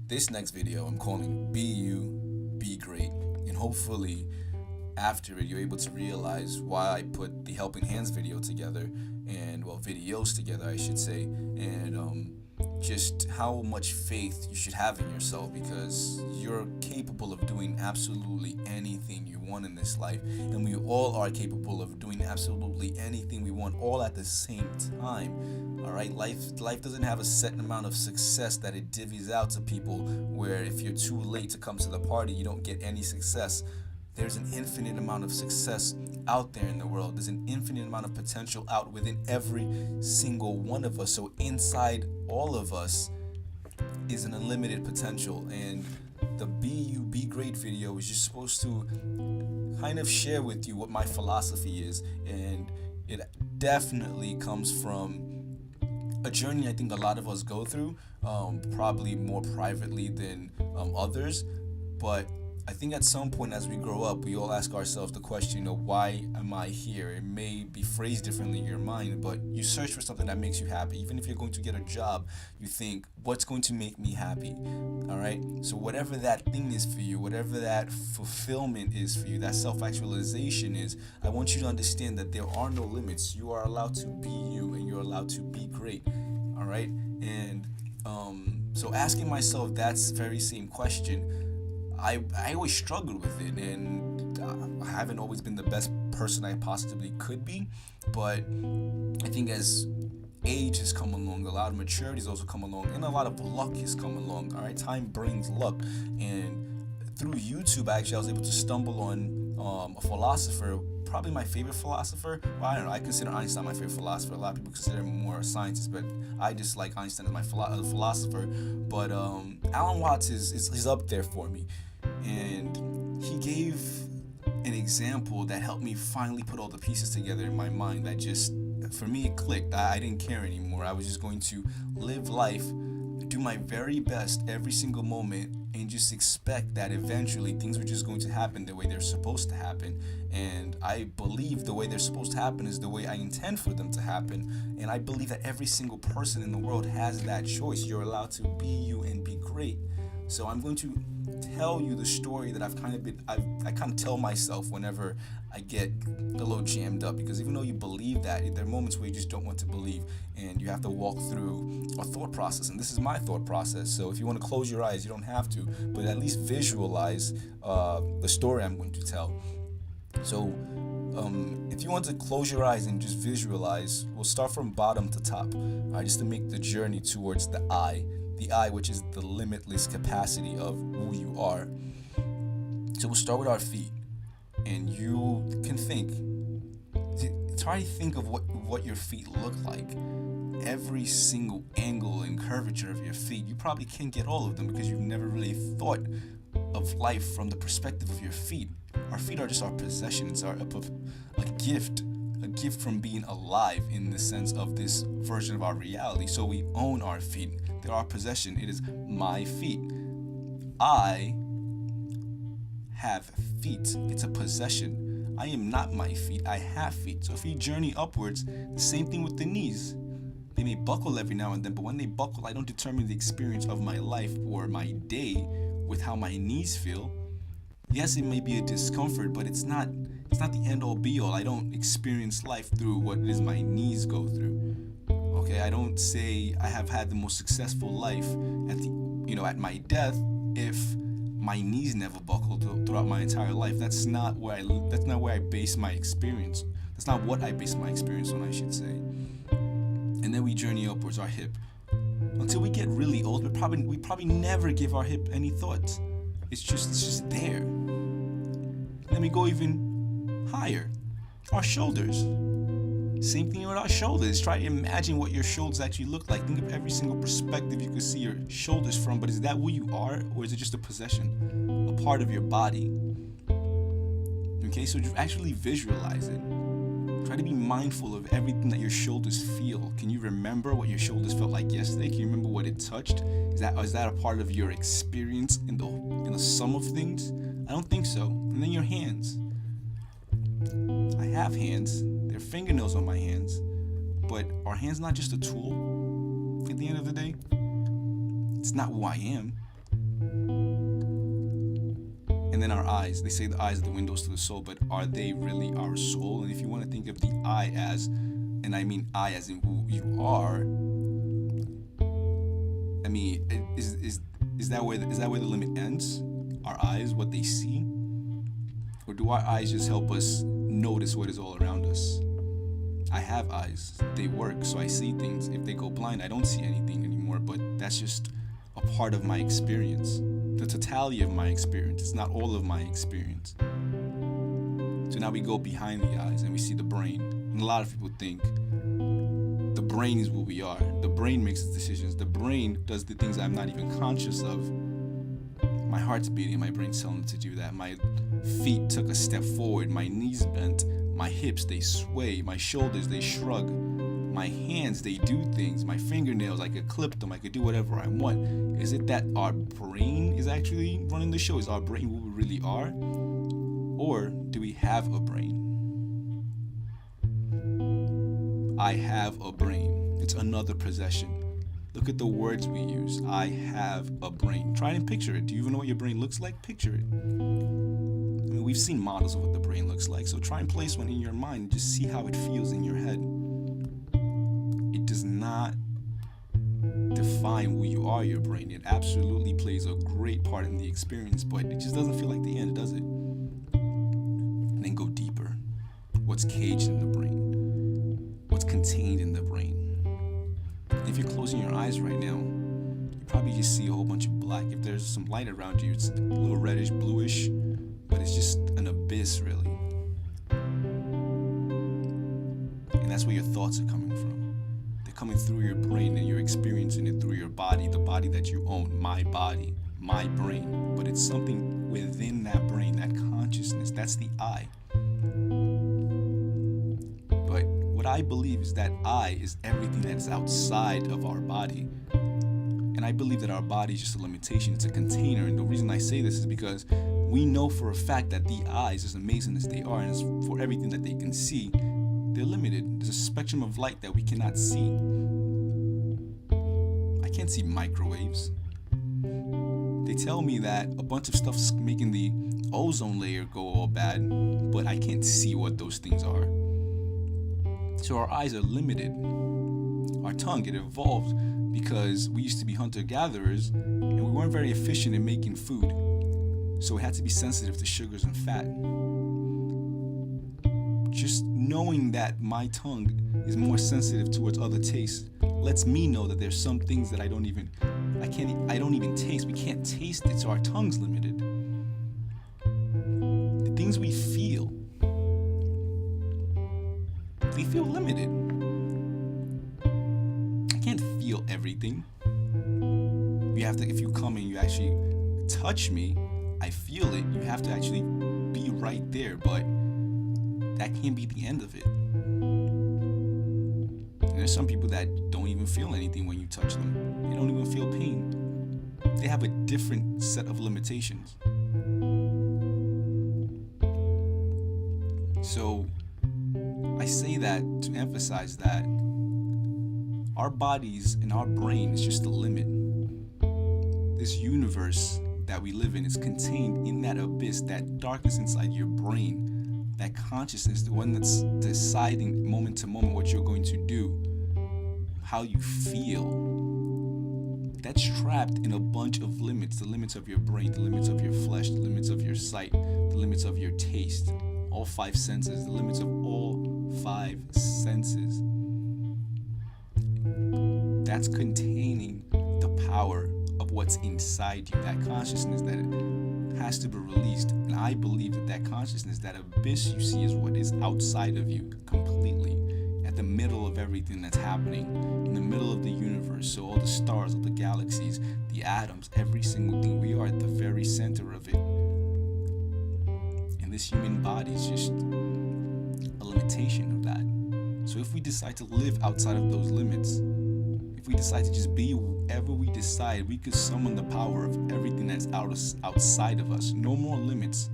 This next video I'm calling Be You, Be Great. And hopefully, after it, you're able to realize why I put the Helping Hands video together, and, well, videos together, I should say, and just how much faith you should have in yourself, because you're capable of doing absolutely anything you want in this life, and we all are capable of doing absolutely anything we want all at the same time. All right, life doesn't have a set amount of success that it divvies out to people, where if you're too late to come to the party you don't get any success. There's an infinite amount of success out there in the world. There's an infinite amount of potential out within every single one of us. So inside all of us is an unlimited potential. And the Be You, Be Great video is just supposed to kind of share with you what my philosophy is. And it definitely comes from a journey I think a lot of us go through, probably more privately than others. But I think at some point as we grow up, we all ask ourselves the question, why am I here? It may be phrased differently in your mind, but you search for something that makes you happy. Even if you're going to get a job, you think, what's going to make me happy? All right? So whatever that thing is for you, whatever that fulfillment is for you, that self-actualization is, I want you to understand that there are no limits. You are allowed to be you, and you're allowed to be great. All right? And so asking myself that very same question, I always struggled with it, and I haven't always been the best person I possibly could be. But I think as age has come along, a lot of maturity has also come along, and a lot of luck has come along. All right, time brings luck, and through YouTube, actually, I was able to stumble on a philosopher, probably my favorite philosopher. Well, I don't know. I consider Einstein my favorite philosopher. A lot of people consider him more a scientist, but I just like Einstein as my philosopher. But Alan Watts is up there for me, and he gave an example that helped me finally put all the pieces together in my mind. That just, for me, it clicked. I didn't care anymore. I was just going to live life, do my very best every single moment, and just expect that eventually things were just going to happen the way they're supposed to happen. And I believe the way they're supposed to happen is the way I intend for them to happen. And I believe that every single person in the world has that choice. You're allowed to be you and be great. So I'm going to tell you the story that I kind of tell myself whenever I get a little jammed up, because even though you believe that, there are moments where you just don't want to believe, and you have to walk through a thought process. And this is my thought process. So if you want to close your eyes, you don't have to, but at least visualize the story I'm going to tell. So if you want to close your eyes and just visualize, we'll start from bottom to top, just to make the journey towards the I, which is the limitless capacity of who you are. So we'll start with our feet, and you can try to think of what your feet look like. Every single angle and curvature of your feet. You probably can't get all of them because you've never really thought of life from the perspective of your feet. Our feet are just our possessions, are a gift from being alive in the sense of this version of our reality. So we own our feet. They're our possession. It is my feet. I have feet. It's a possession. I am not my feet. I have feet. So if you journey upwards, the same thing with the knees. They may buckle every now and then, but when they buckle, I don't determine the experience of my life or my day with how my knees feel. Yes, it may be a discomfort, but it's not the end all be all. I don't experience life through what it is my knees go through. Okay, I don't say I have had the most successful life at my death if my knees never buckled throughout my entire life. That's not where I base my experience. That's not what I base my experience on, I should say. And then we journey upwards, our hip. Until we get really old, we probably never give our hip any thought. It's just there. Let me go even higher. Our shoulders. Same thing with our shoulders. Try to imagine what your shoulders actually look like. Think of every single perspective you could see your shoulders from, but is that who you are, or is it just a possession, a part of your body? Okay, so actually visualize it. Try to be mindful of everything that your shoulders feel. Can you remember what your shoulders felt like yesterday? Can you remember what it touched? Is that a part of your experience in the sum of things? I don't think so. And then your hands. I have hands. There are fingernails on my hands. But are hands not just a tool at the end of the day? It's not who I am. And then our eyes. They say the eyes are the windows to the soul, but are they really our soul? And if you want to think of the eye as, and I mean eye as in who you are, I mean, is that where the limit ends? Our eyes, what they see? Or do our eyes just help us notice what is all around us? I have eyes. They work, so I see things. If they go blind, I don't see anything anymore, but that's just a part of my experience. The totality of my experience. It's not all of my experience. So now we go behind the eyes and we see the brain. And a lot of people think the brain is what we are. The brain makes the decisions. The brain does the things I'm not even conscious of. My heart's beating, my brain's telling it to do that. My feet took a step forward, my knees bent, my hips, they sway, my shoulders, they shrug, my hands, they do things, my fingernails, I could clip them, I could do whatever I want. Is it that our brain is actually running the show? Is our brain who we really are? Or do we have a brain? I have a brain. It's another possession. Look at the words we use. I have a brain. Try and picture it. Do you even know what your brain looks like? Picture it. I mean, we've seen models of what the brain looks like, so try and place one in your mind and just see how it feels in your head. It does not define who you are, your brain. It absolutely plays a great part in the experience, but it just doesn't feel like the end, does it? And then go deeper. What's caged in the brain? What's contained in the brain? If you're closing your eyes right now, you probably just see a whole bunch of black. If there's some light around you, it's a little reddish, bluish, but it's just an abyss, really. And that's where your thoughts are coming from. They're coming through your brain, and you're experiencing it through your body, the body that you own, my body, my brain. But it's something within that brain, that consciousness, that's the I. But what I believe is that I is everything that's outside of our body. And I believe that our body is just a limitation. It's a container. And the reason I say this is because we know for a fact that the eyes, as amazing as they are, and as for everything that they can see, they're limited. There's a spectrum of light that we cannot see. I can't see microwaves. They tell me that a bunch of stuff's making the ozone layer go all bad, but I can't see what those things are. So our eyes are limited. Our tongue, it evolved because we used to be hunter-gatherers and we weren't very efficient in making food. So we had to be sensitive to sugars and fat. Just knowing that my tongue is more sensitive towards other tastes lets me know that there's some things that I don't even taste. We can't taste it, so our tongue's limited. The things we feel, they feel limited. I can't feel everything. If you come and you actually touch me, I feel it. You have to actually be right there, but that can't be the end of it. And there's some people that don't even feel anything when you touch them. They don't even feel pain. They have a different set of limitations. So I say that to emphasize that our bodies and our brain is just the limit. This universe that we live in is contained in that abyss, that darkness inside your brain, that consciousness, the one that's deciding moment to moment what you're going to do, how you feel. That's trapped in a bunch of limits, the limits of your brain, the limits of your flesh, the limits of your sight, the limits of your taste, all five senses, the limits of all five senses. That's containing the power of what's inside you, that consciousness that has to be released. And I believe that consciousness, that abyss you see, is what is outside of you completely, at the middle of everything that's happening, in the middle of the universe. So all the stars, all the galaxies, the atoms, every single thing, we are at the very center of it. And this human body is just a limitation of that. So if we decide to live outside of those limits, if we decide to just be whoever we decide, we could summon the power of everything that's outside of us. No more limits.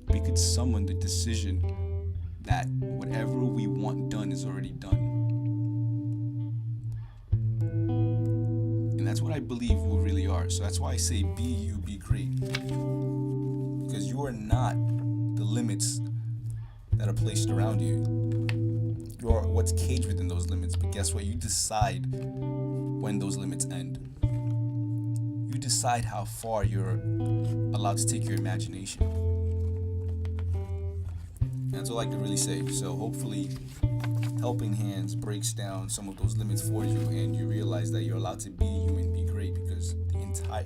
We could summon the decision that whatever we want done is already done. And that's what I believe we really are. So that's why I say be you, be great. Because you are not the limits that are placed around you. You are what's caged within those limits. But guess what? You decide when those limits end. You decide how far you're allowed to take your imagination. And that's all I can really say. So hopefully Helping Hands breaks down some of those limits for you, and you realize that you're allowed to be you and be great, because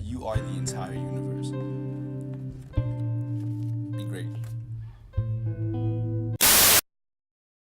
you are the entire universe. Be great.